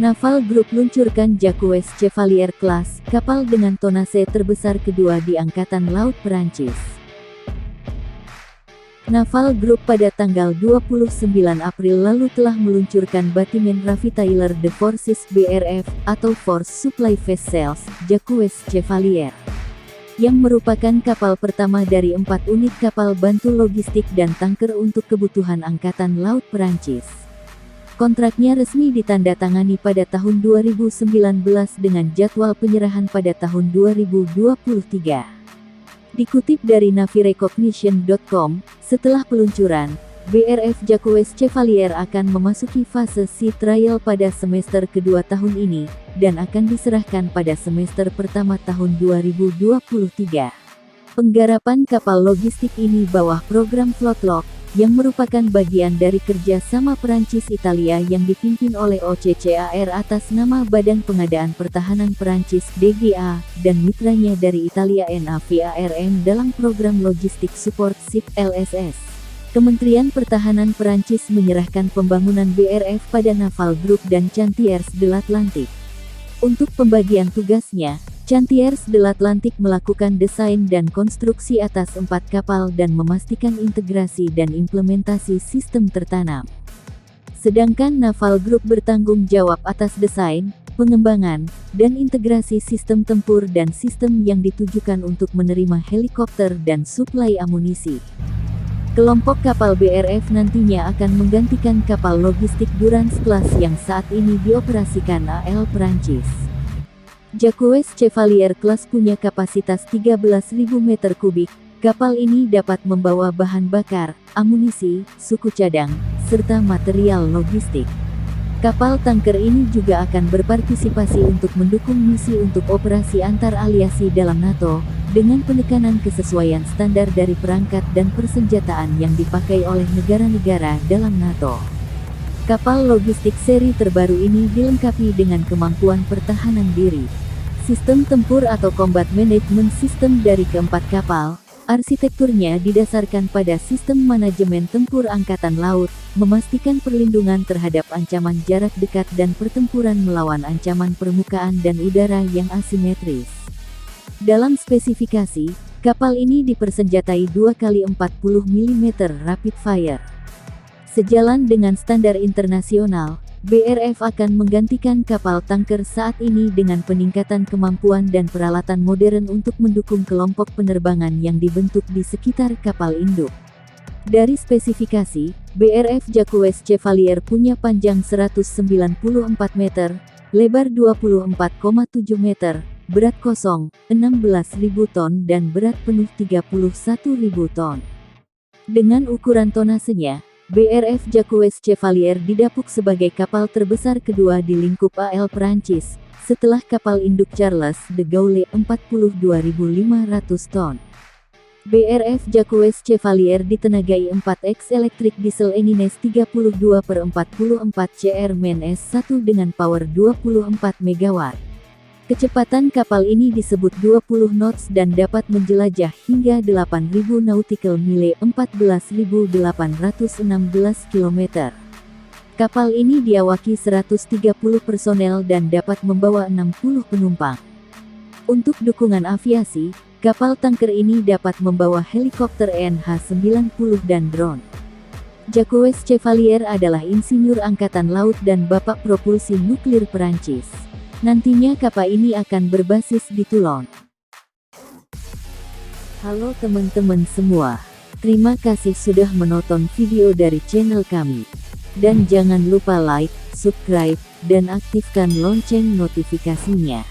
Naval Group luncurkan Jacques Chevalier Class, kapal dengan tonase terbesar kedua di Angkatan Laut Perancis. Naval Group pada tanggal 29 April lalu telah meluncurkan batimen Ravitailler de Forces BRF, atau Force Supply Vessels, Jacques Chevalier, yang merupakan kapal pertama dari 4 unit kapal bantu logistik dan tanker untuk kebutuhan Angkatan Laut Perancis. Kontraknya resmi ditandatangani pada tahun 2019 dengan jadwal penyerahan pada tahun 2023. Dikutip dari navirecognition.com, setelah peluncuran, BRF Jacques Chevalier akan memasuki fase sea trial pada semester kedua tahun ini, dan akan diserahkan pada semester pertama tahun 2023. Penggarapan kapal logistik ini bawah program Flotlock, yang merupakan bagian dari kerjasama Perancis-Italia yang dipimpin oleh OCCAR atas nama Badan Pengadaan Pertahanan Perancis (DGA) dan mitranya dari Italia NAVARM dalam program Logistic Support Ship (LSS). Kementerian Pertahanan Perancis menyerahkan pembangunan BRF pada Naval Group dan Chantiers de l'Atlantique. Untuk pembagian tugasnya, Chantiers de l'Atlantique melakukan desain dan konstruksi atas 4 kapal dan memastikan integrasi dan implementasi sistem tertanam. Sedangkan Naval Group bertanggung jawab atas desain, pengembangan, dan integrasi sistem tempur dan sistem yang ditujukan untuk menerima helikopter dan suplai amunisi. Kelompok kapal BRF nantinya akan menggantikan kapal logistik Durance Class yang saat ini dioperasikan AL Perancis. Jacques Chevalier Class punya kapasitas 13.000 meter kubik. Kapal ini dapat membawa bahan bakar, amunisi, suku cadang, serta material logistik. Kapal tanker ini juga akan berpartisipasi untuk mendukung misi untuk operasi antar aliasi dalam NATO, dengan penekanan kesesuaian standar dari perangkat dan persenjataan yang dipakai oleh negara-negara dalam NATO. Kapal logistik seri terbaru ini dilengkapi dengan kemampuan pertahanan diri, sistem tempur atau combat management system dari keempat kapal. Arsitekturnya didasarkan pada sistem manajemen tempur angkatan laut, memastikan perlindungan terhadap ancaman jarak dekat dan pertempuran melawan ancaman permukaan dan udara yang asimetris. Dalam spesifikasi, kapal ini dipersenjatai 2x40 mm rapid fire. Sejalan dengan standar internasional, BRF akan menggantikan kapal tanker saat ini dengan peningkatan kemampuan dan peralatan modern untuk mendukung kelompok penerbangan yang dibentuk di sekitar kapal induk. Dari spesifikasi, BRF Jacques Chevalier punya panjang 194 meter, lebar 24,7 meter, berat kosong, 16.000 ton dan berat penuh 31.000 ton. Dengan ukuran tonasenya, BRF Jacques Chevalier didapuk sebagai kapal terbesar kedua di lingkup AL Perancis, setelah kapal induk Charles de Gaulle 42.500 ton. BRF Jacques Chevalier ditenagai 4X Electric Diesel Engines 32/44 CR-S1 dengan power 24 MW. Kecepatan kapal ini disebut 20 knots dan dapat menjelajah hingga 8.000 nautical mile 14.816 km. Kapal ini diawaki 130 personel dan dapat membawa 60 penumpang. Untuk dukungan aviasi, kapal tanker ini dapat membawa helikopter NH-90 dan drone. Jacques Chevalier adalah insinyur angkatan laut dan bapak propulsi nuklir Perancis. Nantinya kapal ini akan berbasis di Toulon. Halo teman-teman semua, terima kasih sudah menonton video dari channel kami. Dan jangan lupa like, subscribe, dan aktifkan lonceng notifikasinya.